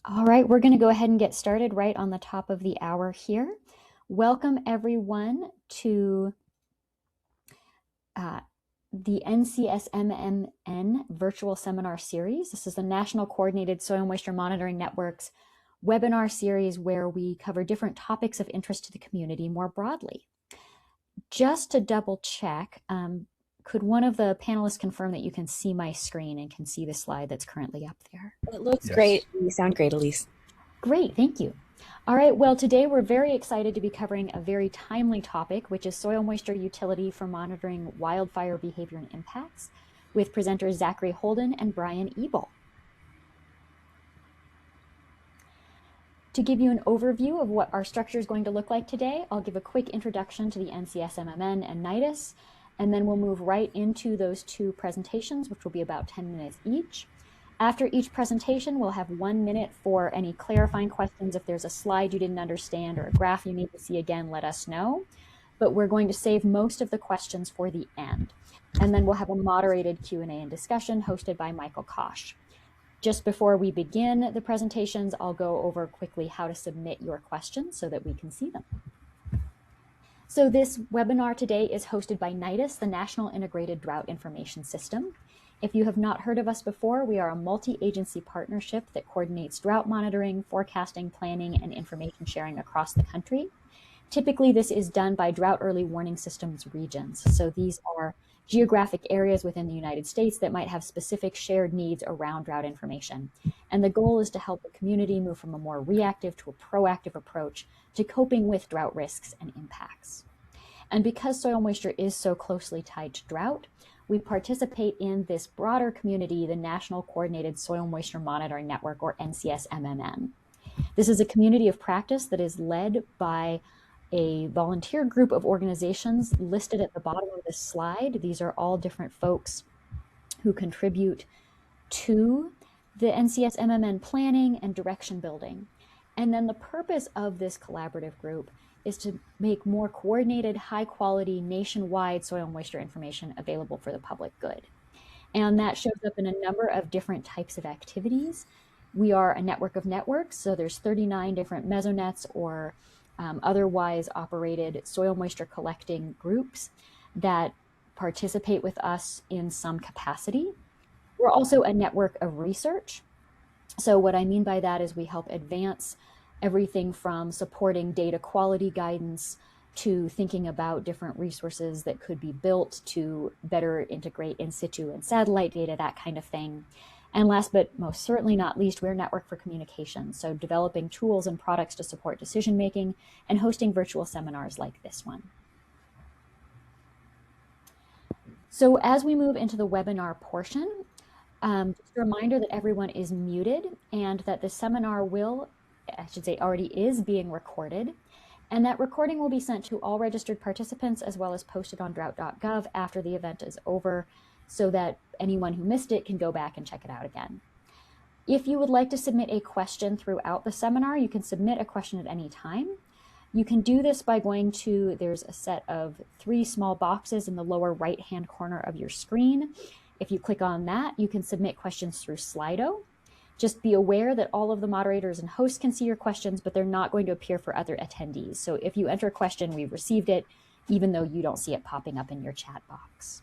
All right, we're going to go ahead and get started right on the top of the hour here. Welcome everyone to uh, the NCSMMN virtual seminar series. This is the National Coordinated Soil Moisture Monitoring Network's webinar series where we cover different topics of interest to the community more broadly. Just to double check, could one of the panelists confirm that you can see my screen and can see the slide that's currently up there? It looks Yes. great. You sound great, Elise. Great, thank you. All right, well, today we're very excited to be covering a very timely topic, which is soil moisture utility for monitoring wildfire behavior and impacts, with presenters Zachary Holden and Brian Ebel. To give you an overview of what our structure is going to look like today, I'll give a quick introduction to the NCSMMN and NIDIS, and then we'll move right into those two presentations, which will be about 10 minutes each. After each presentation, we'll have 1 minute for any clarifying questions. If there's a slide you didn't understand or a graph you need to see again, let us know. But we're going to save most of the questions for the end. And then we'll have a moderated Q&A and discussion hosted by Michael Kosh. Just before we begin the presentations, I'll go over quickly how to submit your questions so that we can see them. So this webinar today is hosted by NIDIS, the National Integrated Drought Information System. If you have not heard of us before, we are a multi-agency partnership that coordinates drought monitoring, forecasting, planning, and information sharing across the country. Typically, this is done by drought early warning systems regions. So these are geographic areas within the United States that might have specific shared needs around drought information. And the goal is to help the community move from a more reactive to a proactive approach to coping with drought risks and impacts. And because soil moisture is so closely tied to drought, we participate in this broader community, the National Coordinated Soil Moisture Monitoring Network, or NCSMMN. This is a community of practice that is led by a volunteer group of organizations listed at the bottom of this slide. These are all different folks who contribute to the NCSMMN planning and direction building. And then the purpose of this collaborative group is to make more coordinated, high-quality, nationwide soil moisture information available for the public good. And that shows up in a number of different types of activities. We are a network of networks, so there's 39 different mesonets or otherwise operated soil moisture collecting groups that participate with us in some capacity. We're also a network of research. So what I mean by that is we help advance everything from supporting data quality guidance to thinking about different resources that could be built to better integrate in situ and satellite data, that kind of thing. And last but most certainly not least, we're a network for communication. So developing tools and products to support decision making and hosting virtual seminars like this one. So as we move into the webinar portion, just a reminder that everyone is muted and that the seminar already is being recorded, and that recording will be sent to all registered participants as well as posted on drought.gov after the event is over so that anyone who missed it can go back and check it out again. If you would like to submit a question throughout the seminar, you can submit a question at any time. You can do this by going to, there's a set of 3 small boxes in the lower right-hand corner of your screen. If you click on that, you can submit questions through Slido. Just be aware that all of the moderators and hosts can see your questions, but they're not going to appear for other attendees. So if you enter a question, we've received it, even though you don't see it popping up in your chat box.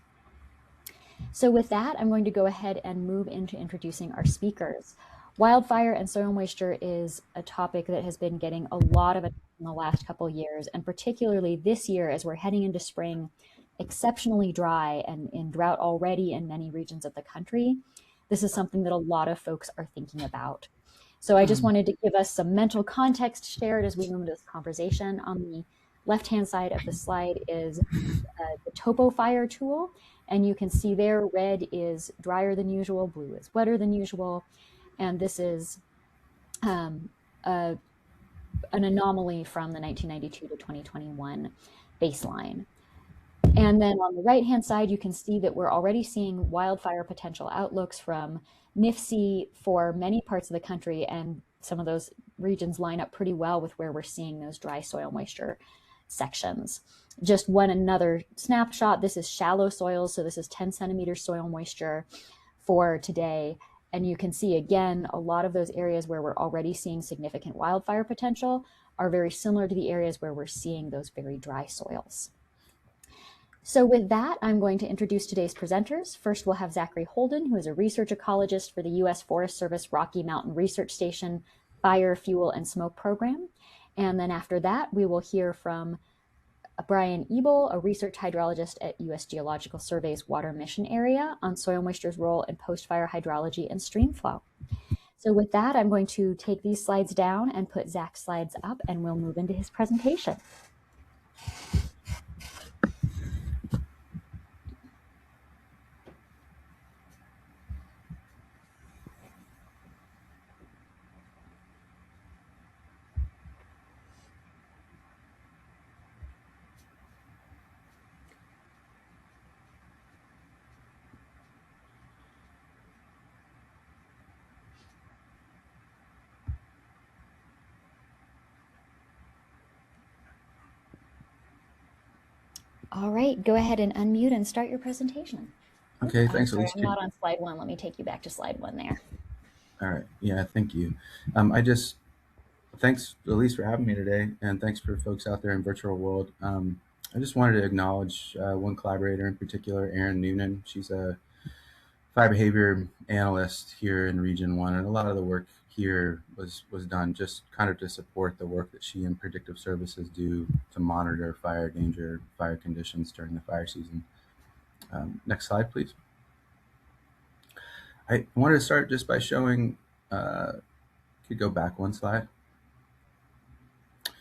So with that, I'm going to go ahead and move into introducing our speakers. Wildfire and soil moisture is a topic that has been getting a lot of attention in the last couple of years, and particularly this year as we're heading into spring, exceptionally dry and in drought already in many regions of the country. This is something that a lot of folks are thinking about. So I just wanted to give us some mental context shared as we move into this conversation. On the left-hand side of the slide is the TopoFire tool. And you can see there, red is drier than usual, blue is wetter than usual. And this is an anomaly from the 1992 to 2021 baseline. And then on the right-hand side, you can see that we're already seeing wildfire potential outlooks from NIFC for many parts of the country, and some of those regions line up pretty well with where we're seeing those dry soil moisture sections. Just another snapshot. This is shallow soils, so this is 10 centimeters soil moisture for today. And you can see again, a lot of those areas where we're already seeing significant wildfire potential are very similar to the areas where we're seeing those very dry soils. So with that, I'm going to introduce today's presenters. First, we'll have Zachary Holden, who is a research ecologist for the U.S. Forest Service Rocky Mountain Research Station Fire, Fuel, and Smoke Program. And then after that, we will hear from Brian Ebel, a research hydrologist at U.S. Geological Survey's Water Mission Area on soil moisture's role in post-fire hydrology and stream flow. So with that, I'm going to take these slides down and put Zach's slides up, and we'll move into his presentation. All right, go ahead and unmute and start your presentation. Okay, thanks, Elise. I'm not on slide 1. Let me take you back to slide 1 there. All right, yeah, thank you. Thanks, Elise, for having me today, and thanks for folks out there in virtual world. I just wanted to acknowledge one collaborator in particular, Erin Noonan. She's a fire behavior analyst here in Region 1, and a lot of the work here was done just kind of to support the work that she and Predictive Services do to monitor fire danger, fire conditions during the fire season. Next slide, please. I wanted to start just by showing, could go back one slide.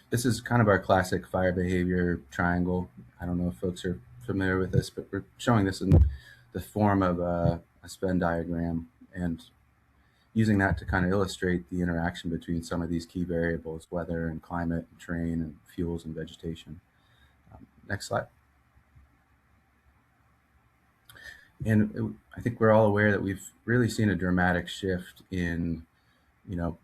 This is kind of our classic fire behavior triangle. I don't know if folks are familiar with this, but we're showing this in the form of a Venn diagram and using that to kind of illustrate the interaction between some of these key variables, weather and climate and terrain and fuels and vegetation. Next slide. And I think we're all aware that we've really seen a dramatic shift in, the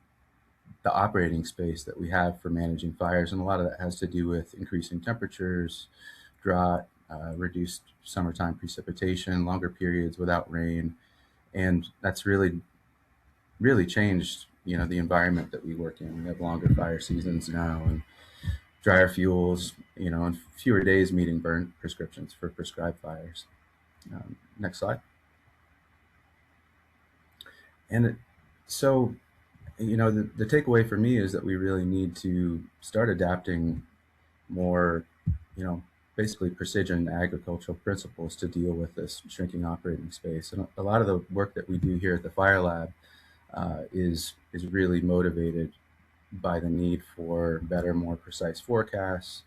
operating space that we have for managing fires. And a lot of that has to do with increasing temperatures, drought, reduced summertime precipitation, longer periods without rain. And that's really changed, the environment that we work in. We have longer fire seasons now and drier fuels, and fewer days meeting burn prescriptions for prescribed fires. Next slide. And so, the takeaway for me is that we really need to start adapting more, basically precision agricultural principles to deal with this shrinking operating space. And a lot of the work that we do here at the Fire Lab is really motivated by the need for better, more precise forecasts,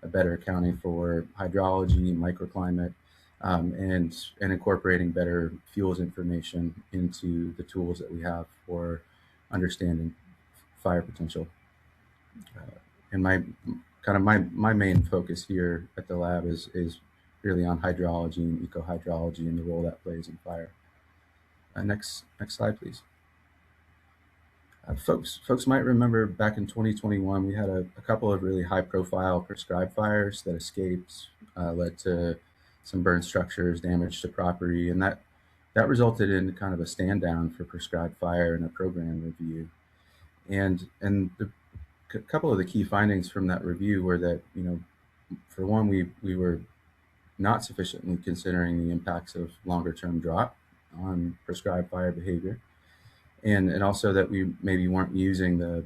a better accounting for hydrology, microclimate, and incorporating better fuels information into the tools that we have for understanding fire potential. And my main focus here at the lab is really on hydrology and ecohydrology and the role that plays in fire. Next slide, please. Folks might remember back in 2021, we had a couple of really high-profile prescribed fires that escaped, led to some burned structures, damage to property, and that resulted in kind of a stand down for prescribed fire and a program review. And a couple of the key findings from that review were that, for one, we were not sufficiently considering the impacts of longer term drought on prescribed fire behavior. And also that we maybe weren't using the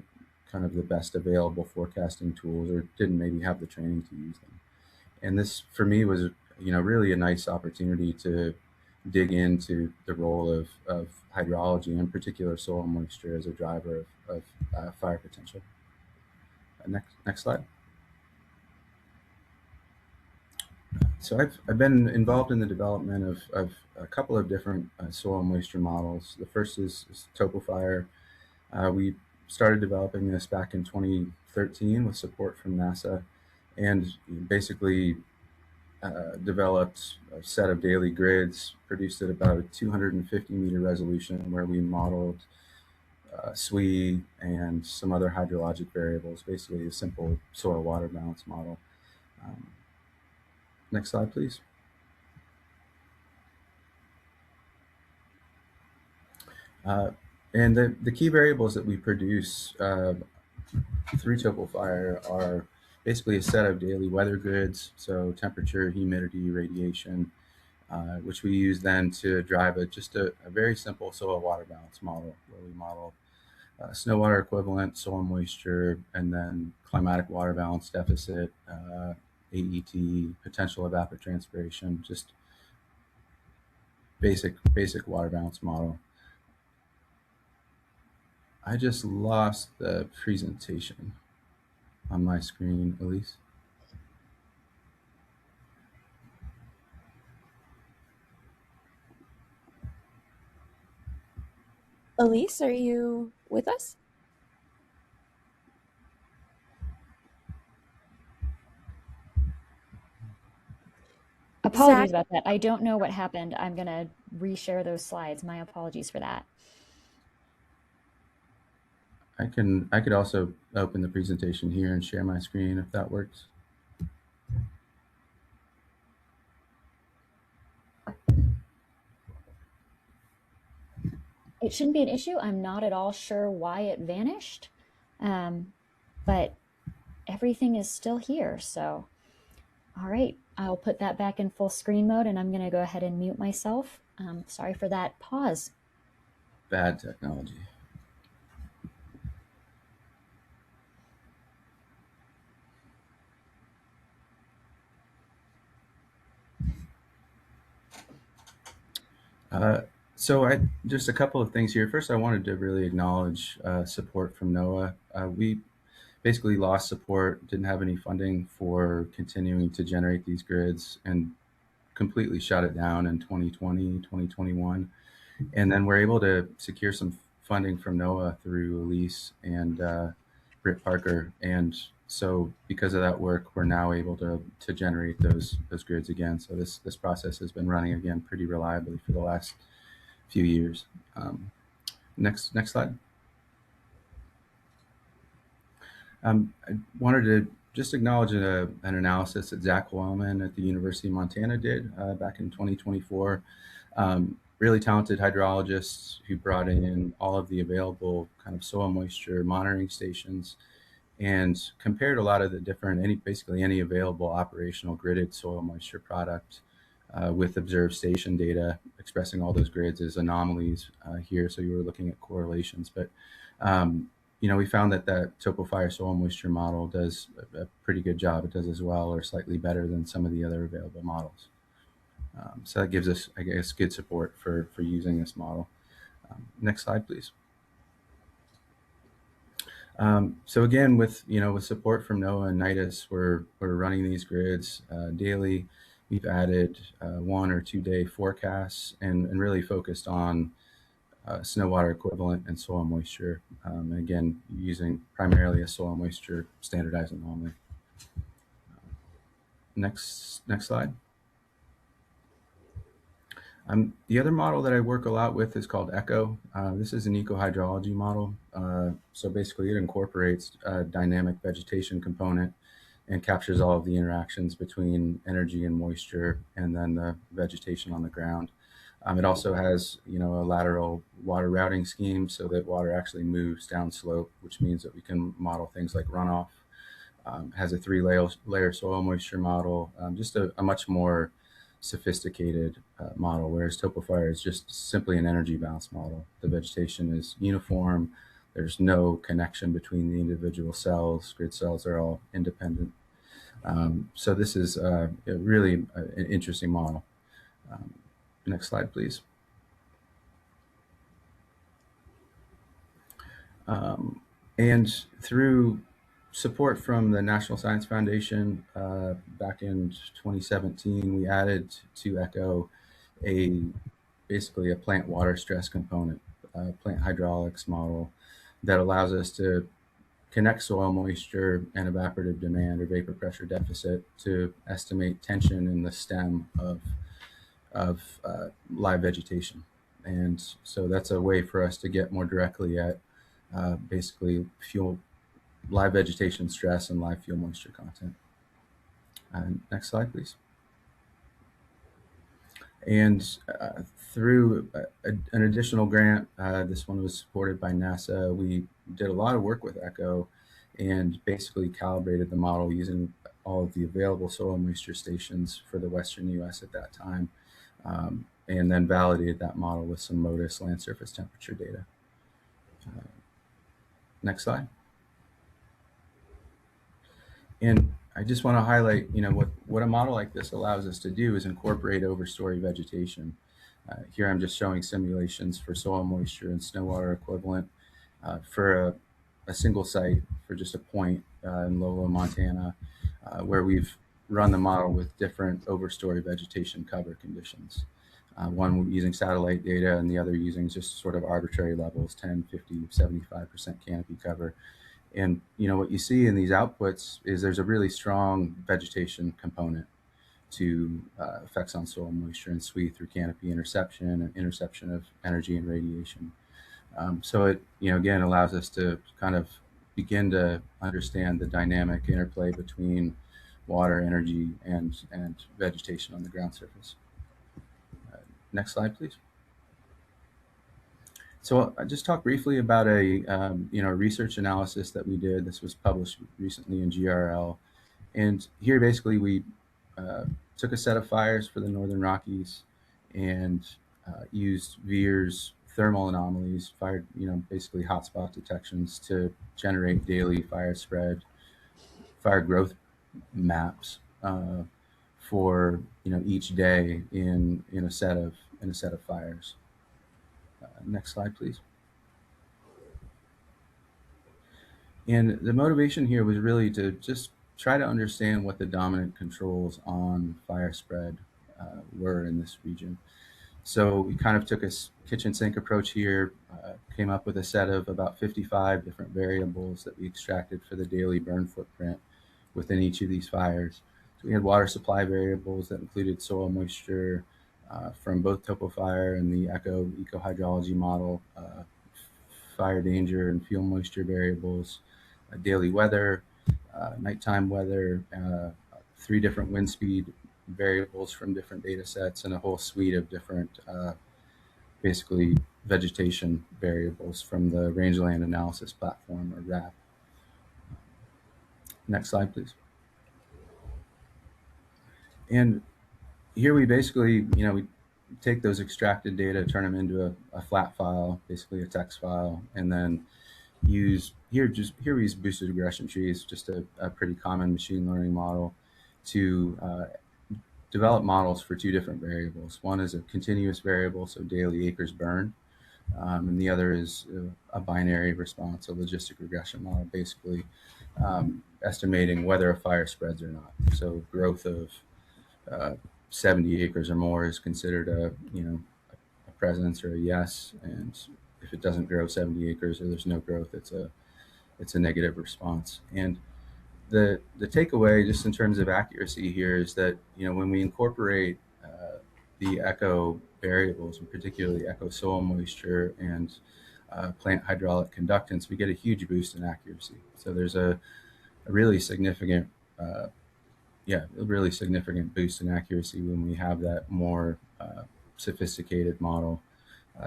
kind of the best available forecasting tools or didn't maybe have the training to use them. And this, for me, was, really a nice opportunity to dig into the role of hydrology, in particular soil moisture, as a driver of fire potential. Next slide. So I've been involved in the development of a couple of different soil moisture models. The first is TopoFire. We started developing this back in 2013 with support from NASA, and basically developed a set of daily grids, produced at about a 250 meter resolution, where we modeled SWE and some other hydrologic variables, basically a simple soil water balance model. Next slide, please. Uh, and the key variables that we produce through Fire are basically a set of daily weather grids, so temperature, humidity, radiation, which we use then to drive a very simple soil water balance model where we model snow water equivalent, soil moisture, and then climatic water balance deficit, AET, potential evapotranspiration, just basic water balance model. I just lost the presentation on my screen, Elise. Elise, are you with us? Apologies Zach, about that. I don't know what happened. I'm going to reshare those slides. My apologies for that. I could also open the presentation here and share my screen if that works. It shouldn't be an issue. I'm not at all sure why it vanished, but everything is still here. So, all right, I'll put that back in full screen mode and I'm going to go ahead and mute myself. Sorry for that pause. Bad technology. So just a couple of things here. First, I wanted to really acknowledge support from NOAA. We basically lost support, didn't have any funding for continuing to generate these grids, and completely shut it down in 2020, 2021. And then we're able to secure some funding from NOAA through Elise and Britt Parker. And so because of that work, we're now able to generate those grids again. So this process has been running again pretty reliably for the last few years. Next slide. I wanted to just acknowledge an analysis that Zach Wellman at the University of Montana did back in 2024. Really talented hydrologists who brought in all of the available kind of soil moisture monitoring stations and compared a lot of the different, basically any available operational gridded soil moisture product with observed station data, expressing all those grids as anomalies here. So you were looking at correlations, but we found that Fire soil moisture model does a pretty good job. It does as well or slightly better than some of the other available models. So that gives us, I guess, good support for using this model. Next slide, please. So again, with support from NOAA and NITIS, we're running these grids daily. We've added 1 or 2 day forecasts and really focused on snow water equivalent and soil moisture. And again, using primarily a soil moisture standardized anomaly. Next slide. The other model that I work a lot with is called ECHO. This is an eco-hydrology model. So basically it incorporates a dynamic vegetation component and captures all of the interactions between energy and moisture and then the vegetation on the ground. It also has, a lateral water routing scheme so that water actually moves downslope, which means that we can model things like runoff. Has a 3-layer soil moisture model, just a much more sophisticated model, whereas Fire is just simply an energy balance model. The vegetation is uniform. There's no connection between the individual cells. Grid cells are all independent. So this is really an interesting model. Next slide, please. And through support from the National Science Foundation back in 2017, we added to ECHO basically a plant water stress component, plant hydraulics model that allows us to connect soil moisture and evaporative demand or vapor pressure deficit to estimate tension in the stem of live vegetation. And so that's a way for us to get more directly at basically live vegetation stress and live fuel moisture content. Next slide, please. And through an additional grant, this one was supported by NASA, we did a lot of work with ECHO and basically calibrated the model using all of the available soil moisture stations for the Western US at that time, and then validated that model with some MODIS land surface temperature data. Next slide. And I just want to highlight, what a model like this allows us to do is incorporate overstory vegetation. Here I'm just showing simulations for soil moisture and snow water equivalent for a single site for just a point in Lolo, Montana, where we've run the model with different overstory vegetation cover conditions. One using satellite data and the other using just sort of arbitrary levels, 10, 50, 75% canopy cover. And what you see in these outputs is there's a really strong vegetation component to effects on soil moisture and sweep through canopy interception and interception of energy and radiation. So it, again, allows us to kind of begin to understand the dynamic interplay between water, energy, and vegetation on the ground surface. Next slide, please. So I just talked briefly about a research analysis that we did. This was published recently in GRL, and here basically we took a set of fires for the Northern Rockies and used VIIRS thermal anomalies, fired basically hotspot detections to generate daily fire spread, fire growth maps for each day in a set of fires. Next slide, please. And the motivation here was really to just try to understand what the dominant controls on fire spread were in this region. So we kind of took a kitchen sink approach here, came up with a set of about 55 different variables that we extracted for the daily burn footprint within each of these fires. So we had water supply variables that included soil moisture from both TopoFire and the ECHO ecohydrology model, fire danger and fuel moisture variables, daily weather, nighttime weather, 3 different wind speed variables from different data sets, and a whole suite of different basically vegetation variables from the Rangeland Analysis Platform, or RAP. Next slide, please. And here we basically, we take those extracted data, turn them into a flat file, basically a text file, and then use here we use boosted regression trees, just a pretty common machine learning model, to develop models for 2 different variables. One is a continuous variable, so daily acres burned, and the other is a binary response, a logistic regression model, basically estimating whether a fire spreads or not. So growth of 70 acres or more is considered a presence or a yes, and if it doesn't grow 70 acres or there's no growth, it's a negative response. And the takeaway, just in terms of accuracy here, is that when we incorporate the ECHO variables, and particularly ECHO soil moisture and plant hydraulic conductance, we get a huge boost in accuracy. So there's a really significant boost in accuracy when we have that more sophisticated model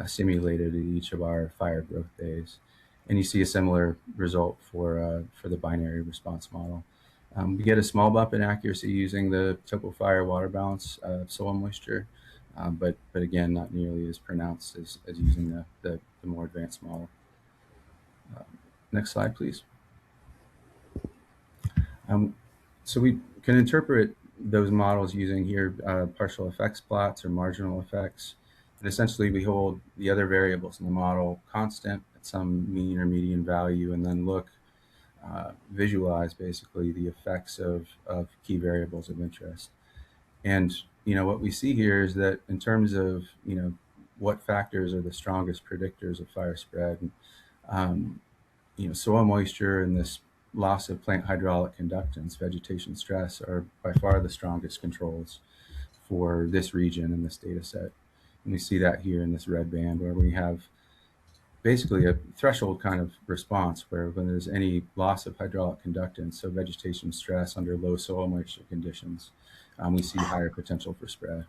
simulated at each of our fire growth days. And you see a similar result for the binary response model. We get a small bump in accuracy using the TopoFire water balance soil moisture, but again, not nearly as pronounced as using the more advanced model. Next slide, please. So we can interpret those models using here partial effects plots or marginal effects. And essentially, we hold the other variables in the model constant at some mean or median value, and then visualize basically the effects of key variables of interest. And what we see here is that in terms of what factors are the strongest predictors of fire spread, soil moisture and this loss of plant hydraulic conductance, vegetation stress, are by far the strongest controls for this region and this data set. And we see that here in this red band, where we have basically a threshold kind of response, where when there's any loss of hydraulic conductance, so vegetation stress under low soil moisture conditions, we see higher potential for spread.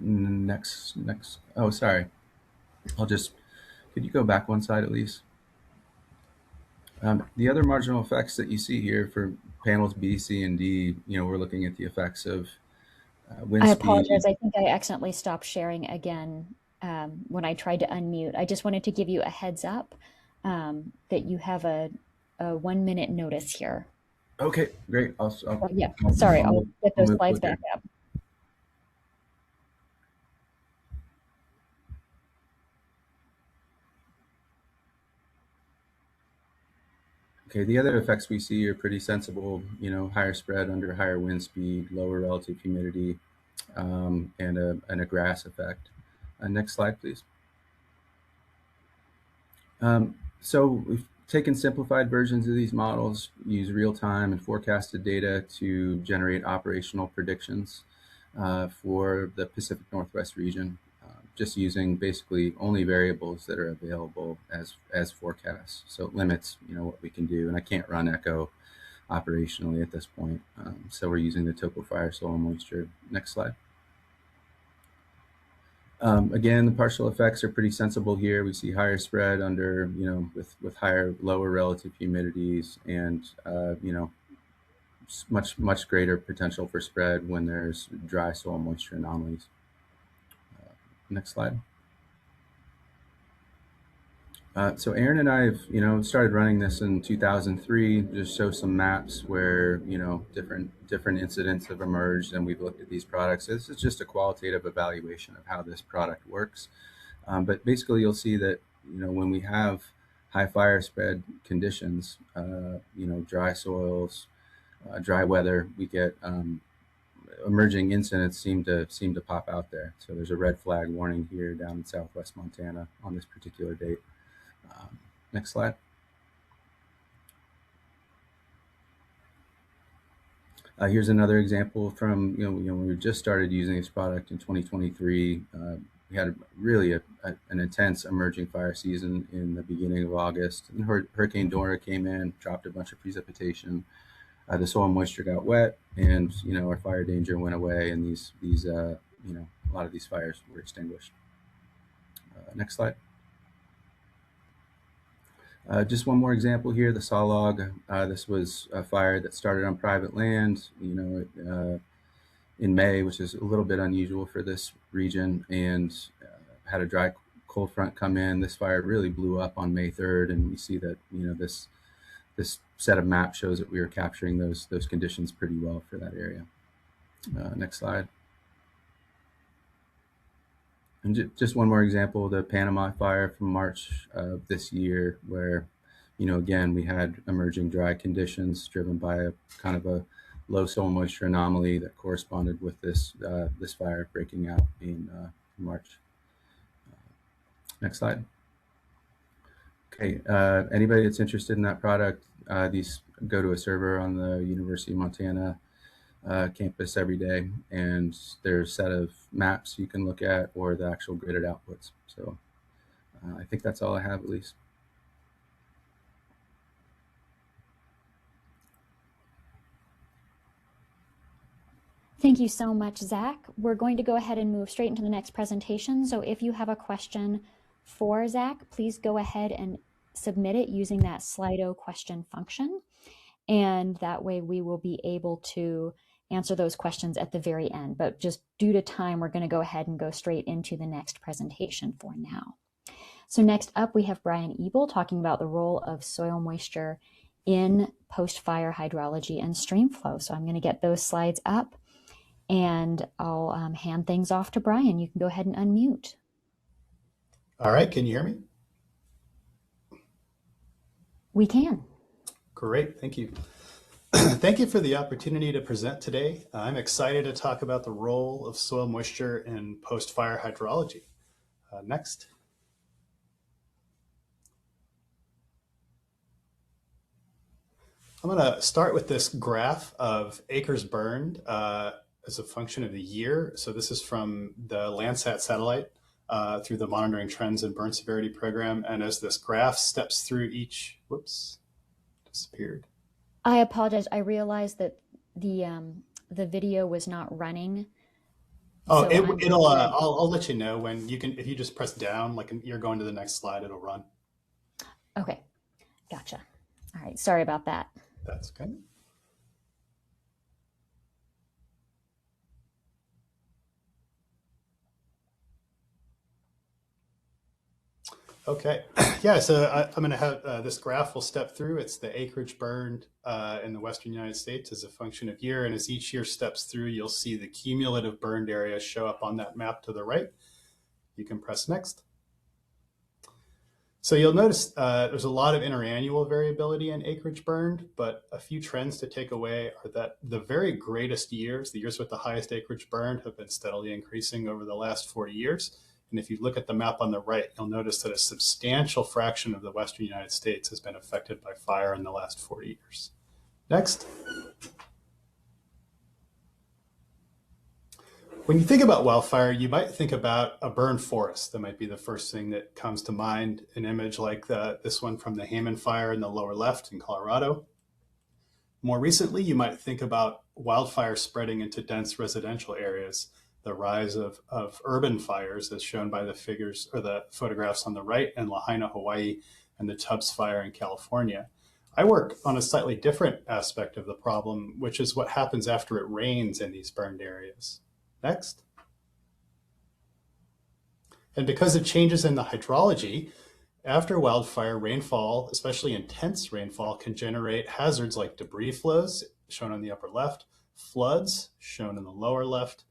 Next. Oh, sorry. Could you go back one slide at least? The other marginal effects that you see here for panels B, C, and D, we're looking at the effects of wind I apologize. speed. I think I accidentally stopped sharing again when I tried to unmute. I just wanted to give you a heads up that you have a 1 minute notice here. Okay, great. Oh, yeah, sorry, I'll get I'll those move slides quicker. back up. Okay, the other effects we see are pretty sensible, higher spread under higher wind speed, lower relative humidity, and a grass effect. Next slide, please. So we've taken simplified versions of these models, use real-time and forecasted data to generate operational predictions for the Pacific Northwest region, just using basically only variables that are available as forecasts. So it limits, what we can do. And I can't run echo operationally at this point. So we're using the topo fire, soil, and moisture. Next slide. Again, the partial effects are pretty sensible here. We see higher spread under, with lower relative humidities, and much greater potential for spread when there's dry soil moisture anomalies. Next slide. So Aaron and I have, started running this in 2003. Just show some maps where, different incidents have emerged, and we've looked at these products. This is just a qualitative evaluation of how this product works. But basically, you'll see that, when we have high fire spread conditions, dry soils, dry weather, we get emerging incidents seem to pop out there. So there's a red flag warning here down in southwest Montana on this particular date. Next slide. Here's another example from when we just started using this product in 2023. We had really an intense emerging fire season in the beginning of August. And Hurricane Dora came in, dropped a bunch of precipitation. The soil moisture got wet, and our fire danger went away, and these a lot of these fires were extinguished. Next slide. Just one more example here, the saw log. This was a fire that started on private land, in May, which is a little bit unusual for this region, and had a dry cold front come in. This fire really blew up on May 3rd, and we see that this set of maps shows that we were capturing those conditions pretty well for that area. Next slide. And just one more example, the Panama fire from March of this year, where, again, we had emerging dry conditions driven by a kind of a low soil moisture anomaly that corresponded with this fire breaking out in March. Next slide. Okay, anybody that's interested in that product, these go to a server on the University of Montana campus every day, and there's a set of maps you can look at, or the actual gridded outputs. So I think that's all I have, at least. Thank you so much, Zach. We're going to go ahead and move straight into the next presentation. So if you have a question for Zach, please go ahead and submit it using that Slido question function. And that way we will be able to answer those questions at the very end. But just due to time, we're going to go ahead and go straight into the next presentation for now. So next up, we have Brian Ebel talking about the role of soil moisture in post-fire hydrology and stream flow. So I'm going to get those slides up, and I'll hand things off to Brian. You can go ahead and unmute. All right, can you hear me? We can. Great, thank you. Thank you for the opportunity to present today. I'm excited to talk about the role of soil moisture in post-fire hydrology. Next. I'm going to start with this graph of acres burned as a function of the year. So this is from the Landsat satellite through the Monitoring Trends and Burn Severity program. And as this graph steps through each, whoops, disappeared. I apologize. I realized that the video was not running Oh, So I'm it'll. ready. I'll let you know when you can. If you just press down, like you're going to the next slide, it'll run. Okay, gotcha. All right, sorry about that. That's okay. Okay. Yeah. So I'm going to have this graph we'll step through. It's the acreage burned in the Western United States as a function of year, and as each year steps through, you'll see the cumulative burned area show up on that map to the right. You can press next. So you'll notice there's a lot of interannual variability in acreage burned, but a few trends to take away are that the very greatest years, the years with the highest acreage burned, have been steadily increasing over the last 40 years. And if you look at the map on the right, you'll notice that a substantial fraction of the Western United States has been affected by fire in the last 40 years. Next. When you think about wildfire, you might think about a burned forest. That might be the first thing that comes to mind, an image like this one from the Hayman fire in the lower left in Colorado. More recently, you might think about wildfire spreading into dense residential areas, the rise of urban fires as shown by the figures or the photographs on the right in Lahaina, Hawaii, and the Tubbs fire in California. I work on a slightly different aspect of the problem, which is what happens after it rains in these burned areas. Next. And because of changes in the hydrology, after wildfire, rainfall, especially intense rainfall, can generate hazards like debris flows, shown on the upper left, floods, shown in the lower left,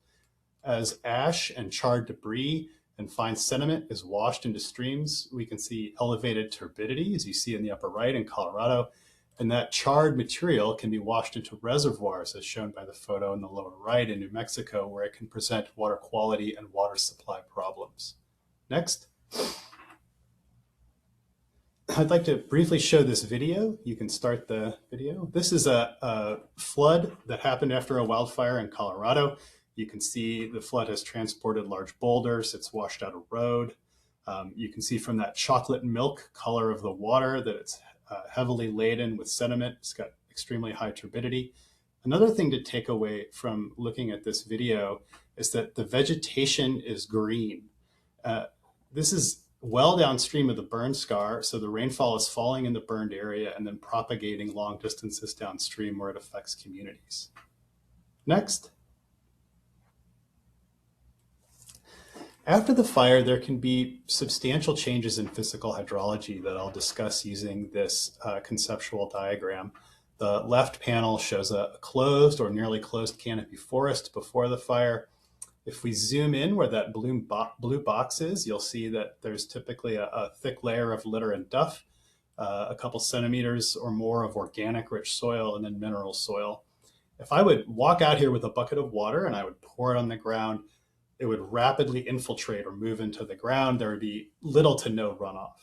as ash and charred debris and fine sediment is washed into streams. We can see elevated turbidity, as you see in the upper right in Colorado, and that charred material can be washed into reservoirs, as shown by the photo in the lower right in New Mexico, where it can present water quality and water supply problems. Next. I'd like to briefly show this video. You can start the video. This is a flood that happened after a wildfire in Colorado. You can see the flood has transported large boulders. It's washed out a road. You can see from that chocolate milk color of the water that it's heavily laden with sediment. It's got extremely high turbidity. Another thing to take away from looking at this video is that the vegetation is green. This is well downstream of the burn scar, so the rainfall is falling in the burned area and then propagating long distances downstream where it affects communities. Next. After the fire, there can be substantial changes in physical hydrology that I'll discuss using this conceptual diagram. The left panel shows a closed or nearly closed canopy forest before the fire. If we zoom in where that blue box is, you'll see that there's typically a thick layer of litter and duff, a couple centimeters or more of organic rich soil, and then mineral soil. If I would walk out here with a bucket of water and I would pour it on the ground, it would rapidly infiltrate or move into the ground. There would be little to no runoff.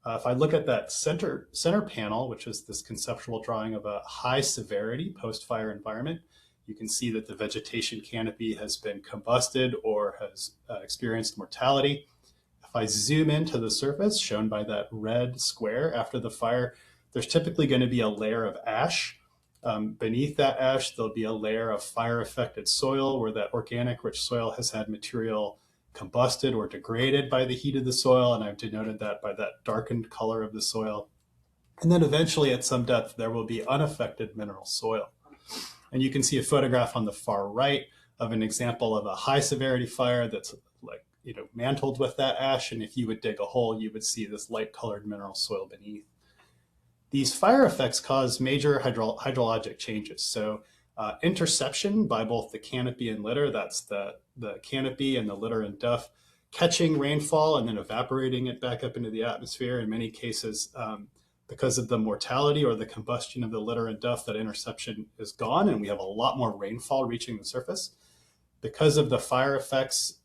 If I look at that center panel, which is this conceptual drawing of a high severity post-fire environment, you can see that the vegetation canopy has been combusted or has experienced mortality. If I zoom into the surface shown by that red square after the fire, there's typically going to be a layer of ash. Beneath that ash, there'll be a layer of fire-affected soil where that organic rich soil has had material combusted or degraded by the heat of the soil, and I've denoted that by that darkened color of the soil. And then eventually at some depth, there will be unaffected mineral soil. And you can see a photograph on the far right of an example of a high severity fire that's like, mantled with that ash. And if you would dig a hole, you would see this light colored mineral soil beneath. These fire effects cause major hydrologic changes. So interception by both the canopy and litter, that's the canopy and the litter and duff, catching rainfall and then evaporating it back up into the atmosphere. In many cases, because of the mortality or the combustion of the litter and duff, that interception is gone and we have a lot more rainfall reaching the surface. Because of the fire effects,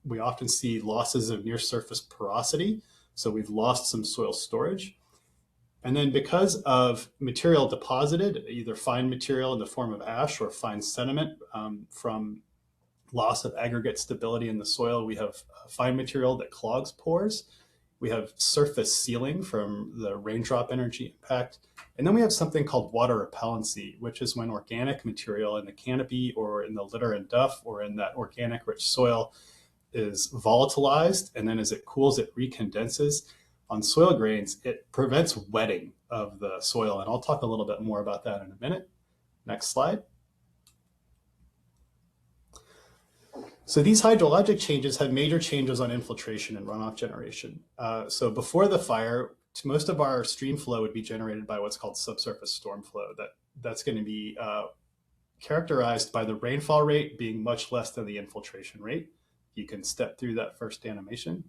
we often see losses of near surface porosity. So we've lost some soil storage. And then because of material deposited, either fine material in the form of ash or fine sediment from loss of aggregate stability in the soil, we have fine material that clogs pores. We have surface sealing from the raindrop energy impact. And then we have something called water repellency, which is when organic material in the canopy or in the litter and duff or in that organic rich soil is volatilized. And then as it cools, it recondenses on soil grains. It prevents wetting of the soil. And I'll talk a little bit more about that in a minute. Next slide. So these hydrologic changes have major changes on infiltration and runoff generation. So before the fire, most of our stream flow would be generated by what's called subsurface storm flow. That's going to be characterized by the rainfall rate being much less than the infiltration rate. You can step through that first animation.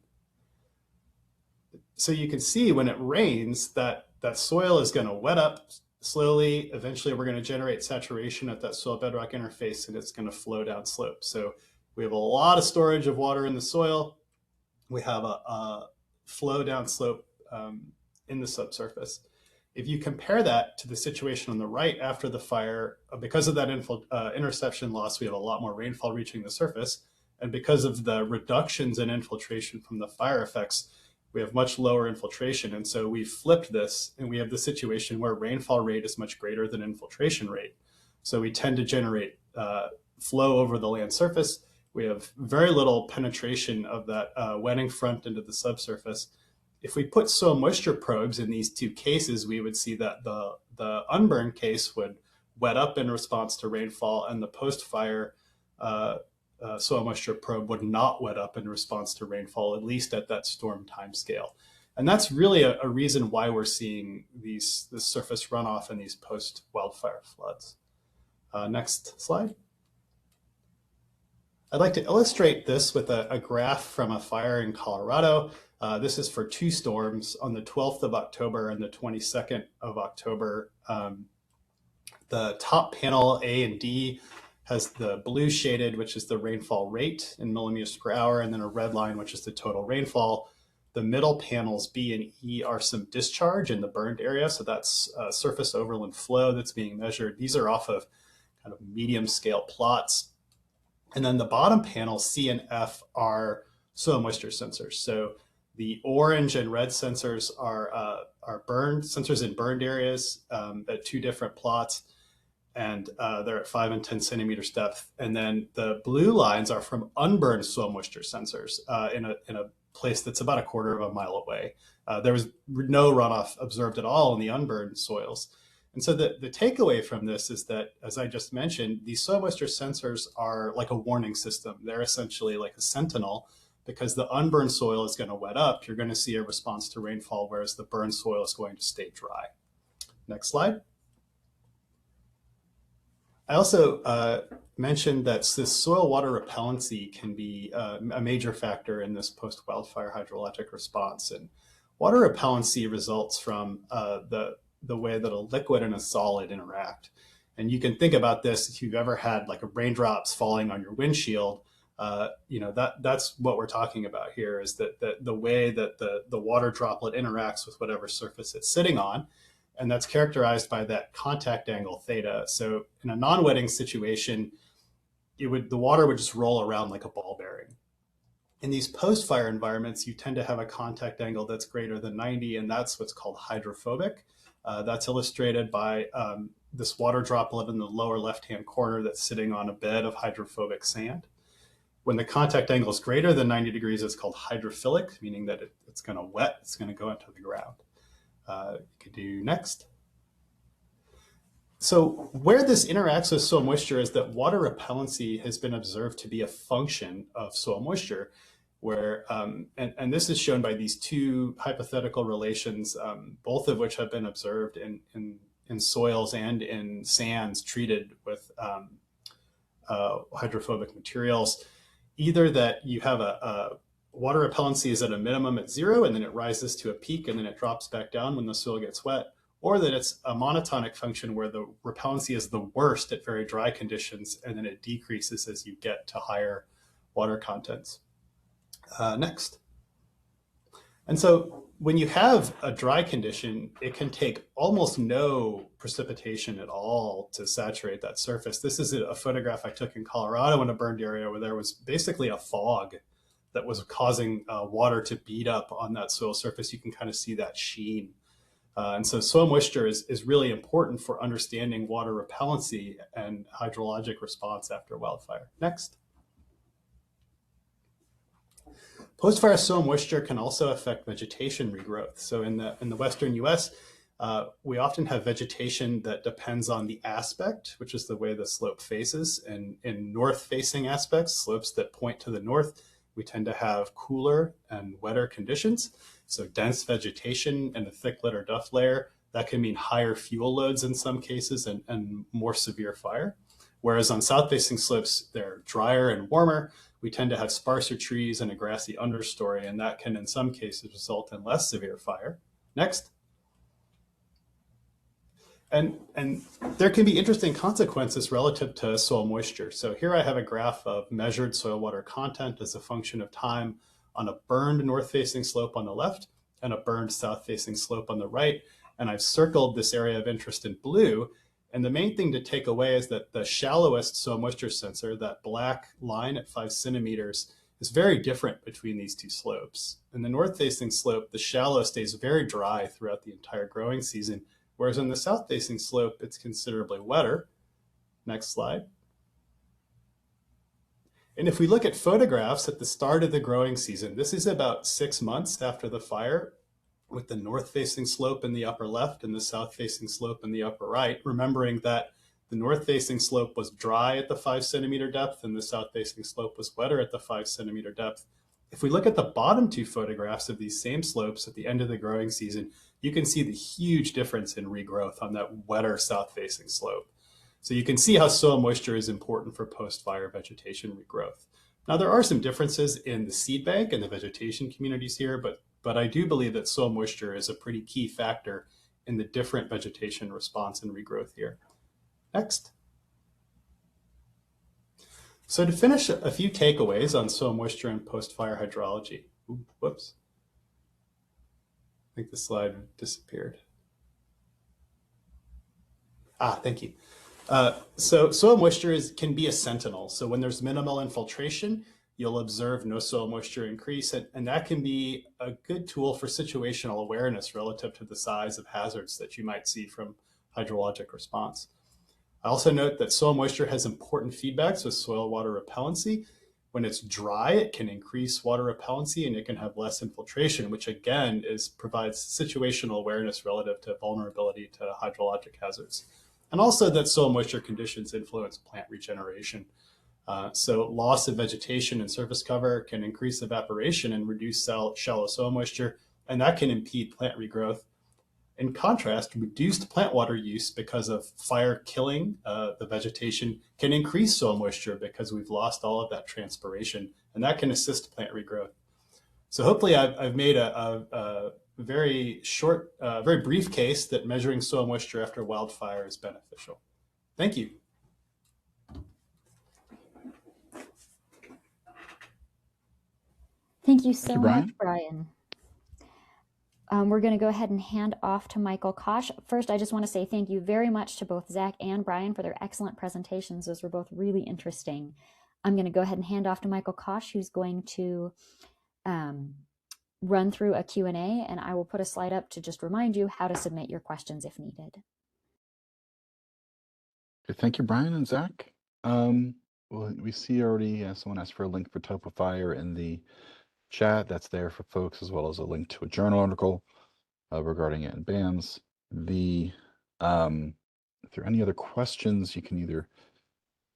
So you can see when it rains that soil is going to wet up slowly. Eventually, we're going to generate saturation at that soil bedrock interface, and it's going to flow down slope. So we have a lot of storage of water in the soil. We have a flow down slope in the subsurface. If you compare that to the situation on the right after the fire, because of that interception loss, we have a lot more rainfall reaching the surface. And because of the reductions in infiltration from the fire effects, we have much lower infiltration. And so we flipped this, and we have the situation where rainfall rate is much greater than infiltration rate. So we tend to generate flow over the land surface. We have very little penetration of that wetting front into the subsurface. If we put soil moisture probes in these two cases, we would see that the unburned case would wet up in response to rainfall, and the post-fire soil moisture probe would not wet up in response to rainfall, at least at that storm time scale. And that's really a reason why we're seeing this surface runoff and these post-wildfire floods. Next slide. I'd like to illustrate this with a graph from a fire in Colorado. This is for two storms on the 12th of October and the 22nd of October. The top panel, A and D, has the blue shaded, which is the rainfall rate in millimeters per hour, and then a red line, which is the total rainfall. The middle panels, B and E, are some discharge in the burned area. So that's surface overland flow that's being measured. These are off of kind of medium scale plots. And then the bottom panel, C and F, are soil moisture sensors. So the orange and red sensors are burned sensors in burned areas at two different plots, and they're at 5 and 10 centimeters depth. And then the blue lines are from unburned soil moisture sensors in a place that's about a quarter of a mile away. There was no runoff observed at all in the unburned soils. And so the takeaway from this is that, as I just mentioned, these soil moisture sensors are like a warning system. They're essentially like a sentinel, because the unburned soil is going to wet up. You're going to see a response to rainfall, whereas the burned soil is going to stay dry. Next slide. I also mentioned that this soil water repellency can be a major factor in this post-wildfire hydrologic response. And water repellency results from the way that a liquid and a solid interact. And you can think about this if you've ever had like raindrops falling on your windshield. That's what we're talking about here, is that the way that the water droplet interacts with whatever surface it's sitting on. And that's characterized by that contact angle theta. So in a non-wetting situation, the water would just roll around like a ball bearing. In these post-fire environments, you tend to have a contact angle that's greater than 90, and that's what's called hydrophobic. That's illustrated by this water droplet in the lower left-hand corner that's sitting on a bed of hydrophobic sand. When the contact angle is greater than 90 degrees, it's called hydrophilic, meaning that it's going to wet, it's going to go into the ground. You could do next. So where this interacts with soil moisture is that water repellency has been observed to be a function of soil moisture, where, and this is shown by these two hypothetical relations, both of which have been observed in soils and in sands treated with hydrophobic materials. Either that you have a water repellency is at a minimum at 0, and then it rises to a peak, and then it drops back down when the soil gets wet, or that it's a monotonic function where the repellency is the worst at very dry conditions, and then it decreases as you get to higher water contents. Next. And so when you have a dry condition, it can take almost no precipitation at all to saturate that surface. This is a photograph I took in Colorado in a burned area where there was basically a fog that was causing water to beat up on that soil surface. You can kind of see that sheen. And so soil moisture is really important for understanding water repellency and hydrologic response after wildfire. Next. Post-fire soil moisture can also affect vegetation regrowth. So in the western U.S., we often have vegetation that depends on the aspect, which is the way the slope faces. And in north-facing aspects, slopes that point to the north, we tend to have cooler and wetter conditions. So dense vegetation and a thick litter duff layer, that can mean higher fuel loads in some cases and more severe fire. Whereas on south-facing slopes, they're drier and warmer. We tend to have sparser trees and a grassy understory, and that can in some cases result in less severe fire. Next. And there can be interesting consequences relative to soil moisture. So here I have a graph of measured soil water content as a function of time on a burned north-facing slope on the left and a burned south-facing slope on the right. And I've circled this area of interest in blue. And the main thing to take away is that the shallowest soil moisture sensor, that black line at 5 centimeters, is very different between these two slopes. In the north-facing slope, the shallow stays very dry throughout the entire growing season, whereas in the south-facing slope, it's considerably wetter. Next slide. And if we look at photographs at the start of the growing season, this is about 6 months after the fire, with the north-facing slope in the upper left and the south-facing slope in the upper right, remembering that the north-facing slope was dry at the 5 centimeter depth and the south-facing slope was wetter at the 5 centimeter depth. If we look at the bottom two photographs of these same slopes at the end of the growing season, you can see the huge difference in regrowth on that wetter south-facing slope. So you can see how soil moisture is important for post-fire vegetation regrowth. Now, there are some differences in the seed bank and the vegetation communities here, but I do believe that soil moisture is a pretty key factor in the different vegetation response and regrowth here. Next. So to finish, a few takeaways on soil moisture and post-fire hydrology. Ooh, whoops. I think the slide disappeared. Thank you. So soil moisture can be a sentinel. So when there's minimal infiltration, you'll observe no soil moisture increase, and that can be a good tool for situational awareness relative to the size of hazards that you might see from hydrologic response. I also note that soil moisture has important feedbacks with soil water repellency. When it's dry, it can increase water repellency and it can have less infiltration, which again provides situational awareness relative to vulnerability to hydrologic hazards. And also that soil moisture conditions influence plant regeneration. So loss of vegetation and surface cover can increase evaporation and reduce shallow soil moisture, and that can impede plant regrowth. In contrast, reduced plant water use because of fire killing the vegetation can increase soil moisture because we've lost all of that transpiration, and that can assist plant regrowth. So hopefully I've made a very short, very brief case that measuring soil moisture after wildfire is beneficial. Thank you. Thank you so much, Brian. We're going to go ahead and hand off to Michael Kosh. First, I just want to say thank you very much to both Zach and Brian for their excellent presentations. Those were both really interesting. I'm going to go ahead and hand off to Michael Kosh, who's going to run through a Q&A, and I will put a slide up to just remind you how to submit your questions if needed. Okay, thank you, Brian and Zach. Well, we see already someone asked for a link for TopoFire in the chat. That's there for folks, as well as a link to a journal article regarding it and bans. If there are any other questions, you can either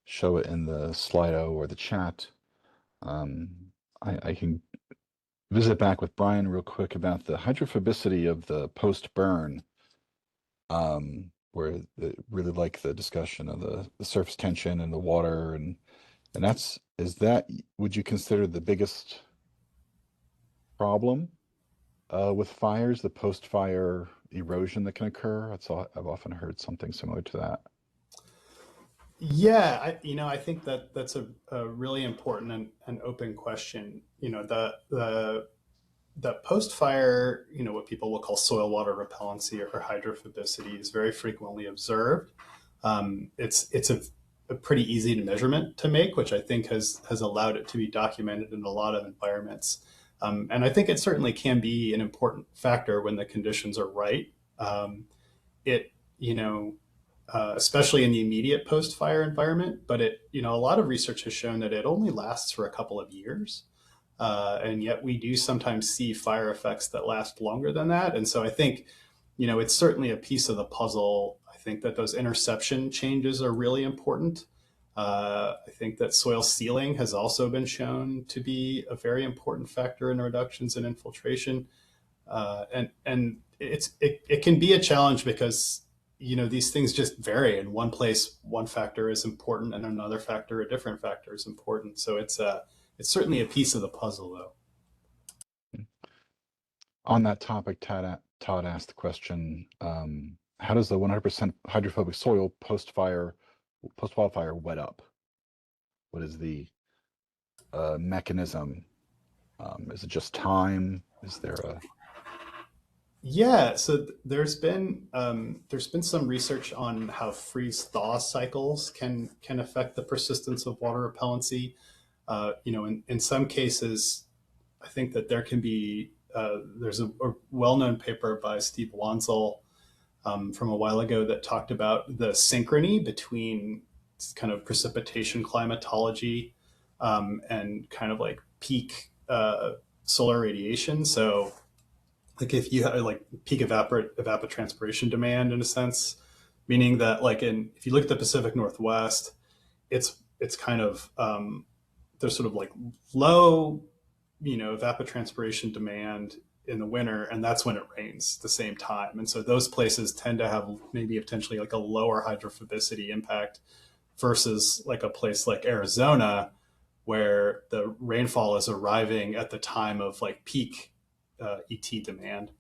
show it in the Slido or the chat. I can visit back with Brian real quick about the hydrophobicity of the post-burn, where really like the discussion of the surface tension and the water, and would you consider the biggest problem with fires, the post-fire erosion that can occur? I've often heard something similar to that. Yeah, I think that's a really important and open question. The post-fire, what people will call soil water repellency or hydrophobicity is very frequently observed. It's a a pretty easy measurement to make, which I think has allowed it to be documented in a lot of environments. And I think it certainly can be an important factor when the conditions are right. It, you know, especially in the immediate post-fire environment, but a lot of research has shown that it only lasts for a couple of years. And yet we do sometimes see fire effects that last longer than that. And so I think, it's certainly a piece of the puzzle. I think that those interception changes are really important. I think that soil sealing has also been shown to be a very important factor in reductions in infiltration. And it can be a challenge because these things just vary. In one place, one factor is important, and another factor, a different factor, is important. So it's certainly a piece of the puzzle, though. On that topic, Todd asked the question, how does the 100% hydrophobic soil post-wildfire wet up? What is the mechanism? Is it just time? Is there a... Yeah, so there's been some research on how freeze-thaw cycles can affect the persistence of water repellency. In some cases, I think that there can be there's a well-known paper by Steve Wanzel from a while ago that talked about the synchrony between kind of precipitation climatology and kind of like peak solar radiation. So like if you have like peak evapotranspiration demand in a sense, meaning that if you look at the Pacific Northwest, it's kind of there's sort of like low, evapotranspiration demand in the winter, and that's when it rains at the same time. And so those places tend to have maybe potentially like a lower hydrophobicity impact versus like a place like Arizona, where the rainfall is arriving at the time of like peak ET demand.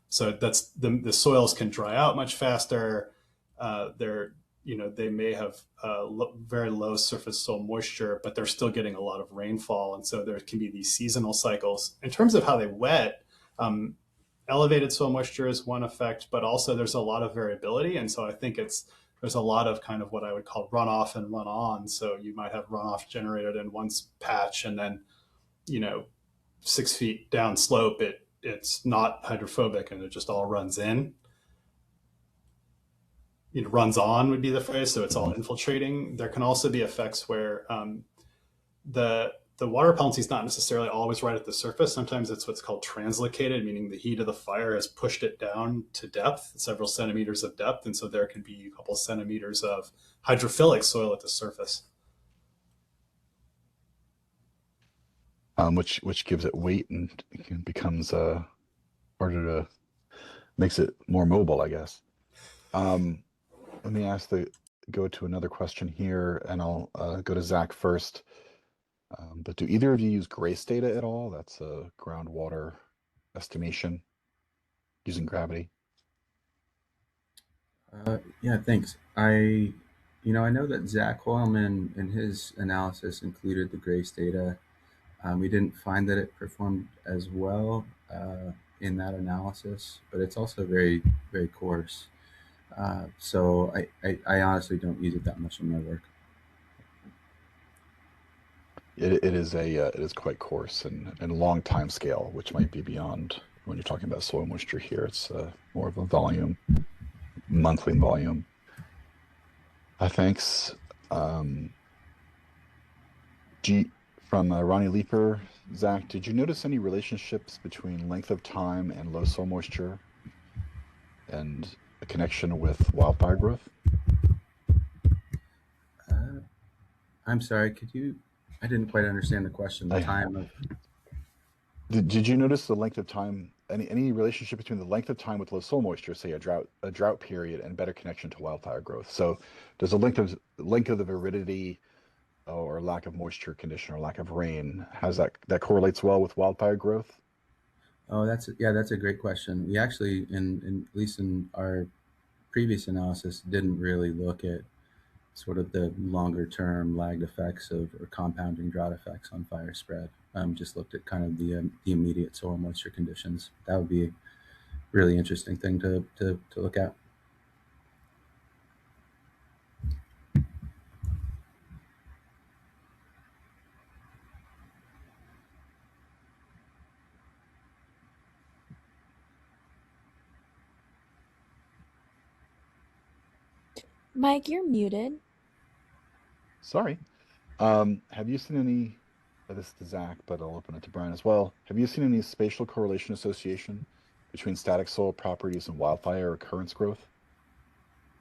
So that's the soils can dry out much faster. They may have very low surface soil moisture, but they're still getting a lot of rainfall. And so there can be these seasonal cycles. In terms of how they wet, elevated soil moisture is one effect, but also there's a lot of variability. And so I think there's a lot of kind of what I would call runoff and run on. So you might have runoff generated in one patch, and then, 6 feet down slope, it's not hydrophobic and it just all runs in. Runs on would be the phrase. So it's all infiltrating. There can also be effects where the water repellency is not necessarily always right at the surface. Sometimes it's what's called translocated, meaning the heat of the fire has pushed it down to depth, several centimeters of depth. And so there can be a couple centimeters of hydrophilic soil at the surface. Which gives it weight and it becomes harder to, makes it more mobile, I guess. Let me go to another question here, and I'll go to Zach first. But do either of you use GRACE data at all? That's a groundwater estimation using gravity. Yeah, thanks. I know that Zach Hoylman in his analysis included the GRACE data. We didn't find that it performed as well in that analysis, but it's also very, very coarse. So I honestly don't use it that much in my work. It is quite coarse and long time scale, which might be beyond when you're talking about soil moisture here. It's more of a volume, monthly volume. Thanks. From Ronnie Leeper, Zach, did you notice any relationships between length of time and low soil moisture and a connection with wildfire growth? I'm sorry, I didn't quite understand the question. The time of... Did you notice the length of time, any relationship between the length of time with low soil moisture, say a drought period, and better connection to wildfire growth? So does the length of the aridity or lack of moisture condition or lack of rain, has that correlates well with wildfire growth? Oh, that's a great question. We actually, at least in our previous analysis, didn't really look at sort of the longer term lagged effects or compounding drought effects on fire spread. Just looked at kind of the immediate soil moisture conditions. That would be a really interesting thing to look at. Mike, you're muted. Sorry. Have you seen any, this is to Zach, but I'll open it to Brian as well. Have you seen any spatial correlation association between static soil properties and wildfire occurrence growth?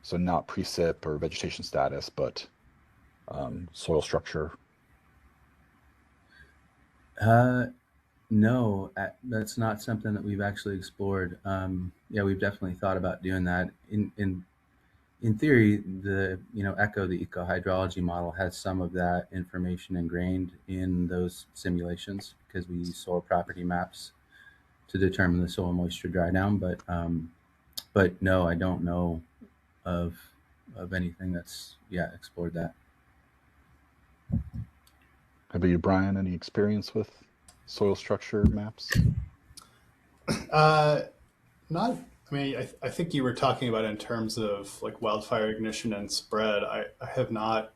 So not precip or vegetation status, but soil structure. No, that's not something that we've actually explored. Yeah, we've definitely thought about doing that. In theory, the ECHO, the eco hydrology model, has some of that information ingrained in those simulations because we use soil property maps to determine the soil moisture dry down. But no, I don't know of anything that's explored that. How about you, Brian? Any experience with soil structure maps? Not. I mean, I think you were talking about in terms of like wildfire ignition and spread. I have not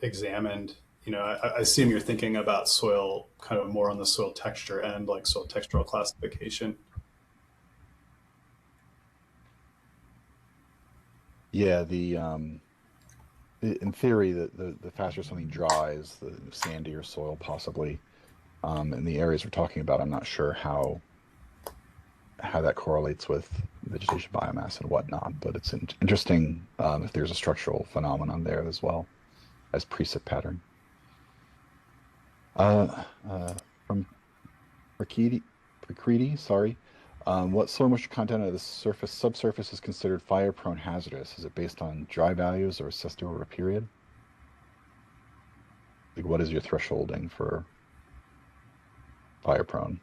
examined. I assume you're thinking about soil kind of more on the soil texture end, like soil textural classification. Yeah, in theory, the faster something dries, the sandier soil possibly. In the areas we're talking about, I'm not sure how that correlates with vegetation biomass and whatnot, but it's interesting if there's a structural phenomenon there as well as precip pattern. From Prakriti, sorry. What soil moisture content of the subsurface is considered fire-prone hazardous? Is it based on dry values or assessed over a period? Like, what is your thresholding for fire-prone?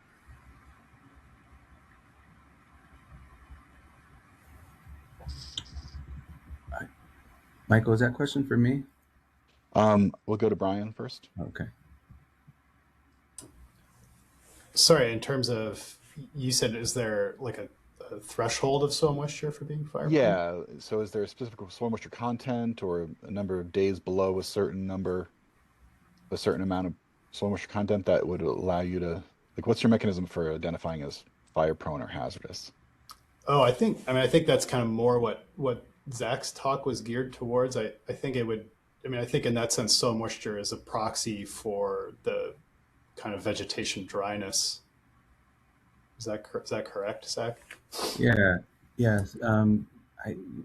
Michael, is that question for me? We'll go to Brian first. Okay. Sorry, in terms of, you said, is there like a threshold of soil moisture for being fire prone? Yeah. So is there a specific soil moisture content or a number of days below a certain amount of soil moisture content that would allow you to, like, what's your mechanism for identifying as fire prone or hazardous? Oh, I think that's kind of more what Zach's talk was geared towards. I think it would, I think in that sense, soil moisture is a proxy for the kind of vegetation dryness. Is that correct, Zach? Yeah. Yes.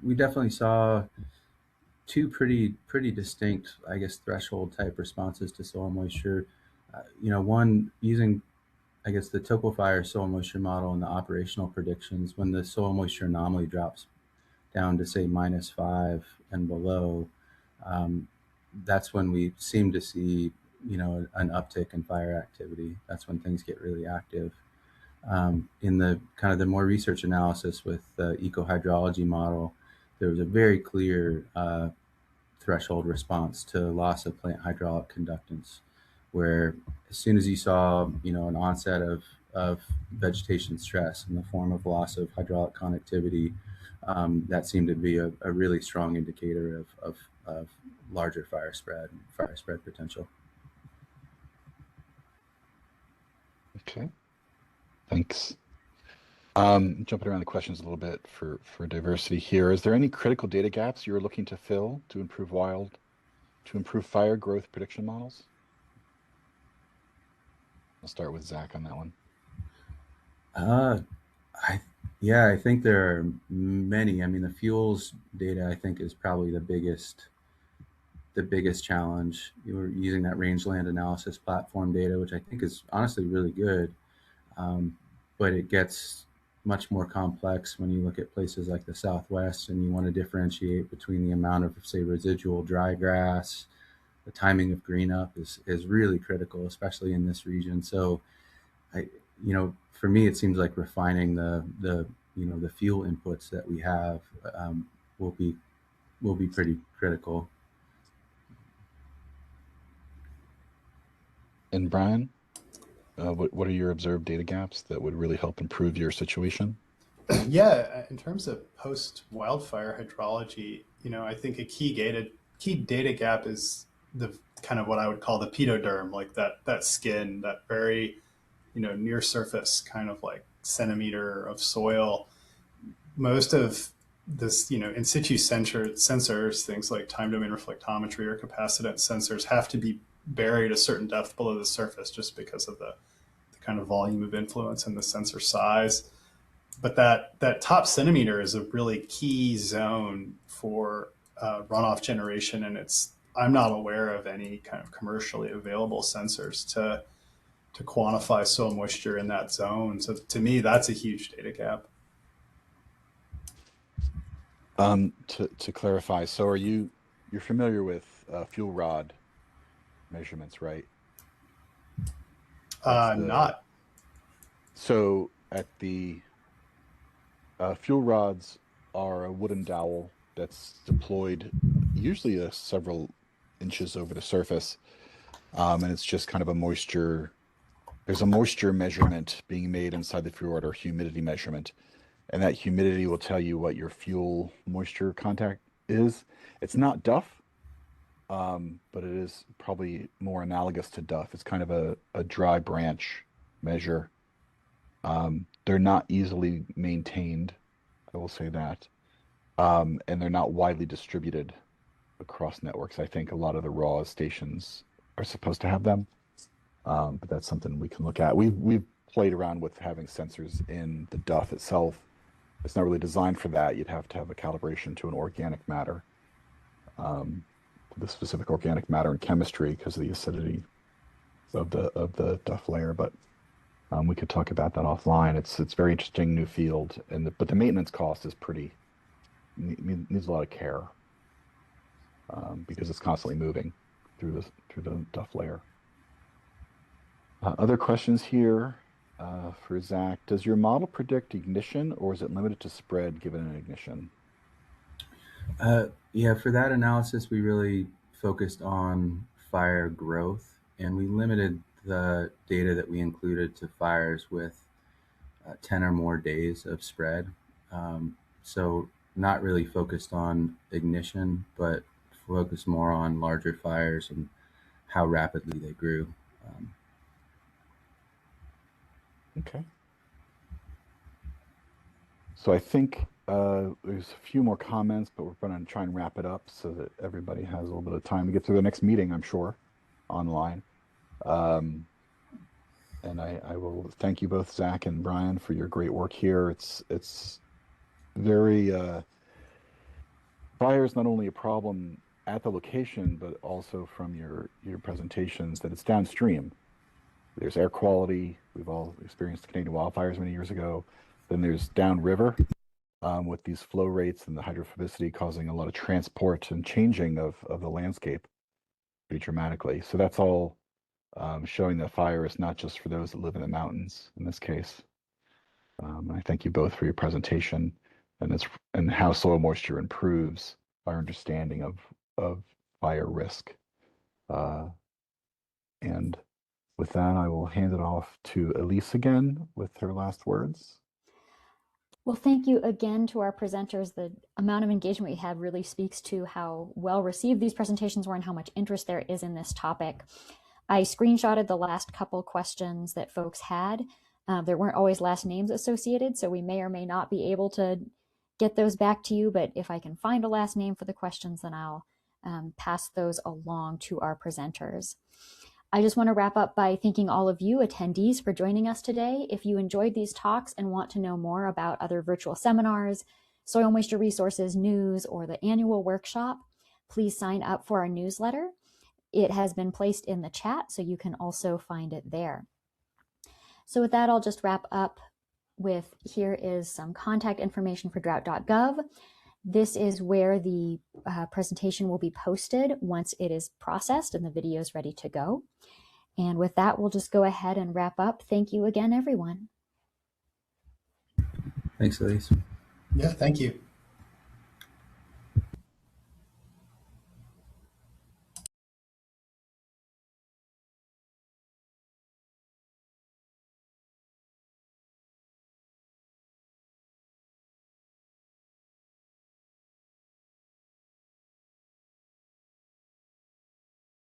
We definitely saw two pretty distinct, I guess, threshold type responses to soil moisture. One using, I guess, the TopoFire soil moisture model and the operational predictions. When the soil moisture anomaly drops down to say -5 and below, that's when we seem to see an uptick in fire activity. That's when things get really active. In the kind of the more research analysis with the eco hydrology model, there was a very clear threshold response to loss of plant hydraulic conductance, where as soon as you saw an onset of vegetation stress in the form of loss of hydraulic connectivity, that seemed to be a really strong indicator of larger fire spread potential. Okay, thanks. Jumping around the questions a little bit for diversity here. Is there any critical data gaps you're looking to fill to improve fire growth prediction models? I'll start with Zach on that one. I think there are many. I mean, the fuels data, I think, is probably the biggest challenge. You were using that rangeland analysis platform data, which I think is honestly really good, but it gets much more complex when you look at places like the Southwest and you want to differentiate between the amount of, say, residual dry grass. The timing of green up is really critical, especially in this region. So, for me, it seems like refining the fuel inputs that we have will be pretty critical. And Brian, what are your observed data gaps that would really help improve your situation? Yeah, in terms of post wildfire hydrology, I think a key data gap is the kind of what I would call the pedoderm, like that skin, that very near surface kind of like centimeter of soil. Most of this, in situ sensors, things like time domain reflectometry or capacitance sensors, have to be buried a certain depth below the surface just because of the kind of volume of influence and the sensor size. But that top centimeter is a really key zone for runoff generation, and I'm not aware of any kind of commercially available sensors to quantify soil moisture in that zone. So to me, that's a huge data gap. To clarify, so you're familiar with fuel rod measurements, right? Not. So at the fuel rods are a wooden dowel that's deployed usually several inches over the surface, and it's just kind of there's a moisture measurement being made inside the fuel rod, or humidity measurement, and that humidity will tell you what your fuel moisture content is. It's not Duff, but it is probably more analogous to Duff. It's kind of a dry branch measure. They're not easily maintained, I will say that, and they're not widely distributed across networks. I think a lot of the raw stations are supposed to have them, but that's something we can look at. We've played around with having sensors in the Duff itself. It's not really designed for that. You'd have to have a calibration to an organic matter, the specific organic matter and chemistry, because of the acidity of the Duff layer. But we could talk about that offline. It's very interesting new field, but the maintenance cost is needs a lot of care, because it's constantly moving through the Duff layer. Other questions here for Zach. Does your model predict ignition, or is it limited to spread given an ignition? Yeah, for that analysis, we really focused on fire growth, and we limited the data that we included to fires with 10 or more days of spread. So not really focused on ignition, but focused more on larger fires and how rapidly they grew. Okay. So I think there's a few more comments, but we're going to try and wrap it up so that everybody has a little bit of time to get to the next meeting, I'm sure, online. And I will thank you both, Zach and Brian, for your great work here. It's very fire is not only a problem at the location, but also from your presentations that it's downstream. There's air quality. We've all experienced Canadian wildfires many years ago. Then there's downriver with these flow rates and the hydrophobicity causing a lot of transport and changing of the landscape pretty dramatically. So that's all showing that fire is not just for those that live in the mountains in this case. I thank you both for your presentation and how soil moisture improves our understanding of fire risk. And with that, I will hand it off to Elise again with her last words. Well, thank you again to our presenters. The amount of engagement we had really speaks to how well received these presentations were and how much interest there is in this topic. I screenshotted the last couple questions that folks had. There weren't always last names associated, so we may or may not be able to get those back to you, but if I can find a last name for the questions, then I'll pass those along to our presenters. I just want to wrap up by thanking all of you attendees for joining us today. If you enjoyed these talks and want to know more about other virtual seminars, soil moisture resources, news, or the annual workshop, please sign up for our newsletter. It has been placed in the chat, so you can also find it there. So with that, I'll just wrap up with, here is some contact information for drought.gov. This is where the presentation will be posted once it is processed and the video is ready to go. And with that, we'll just go ahead and wrap up. Thank you again, everyone. Thanks, Elise. Yeah, thank you.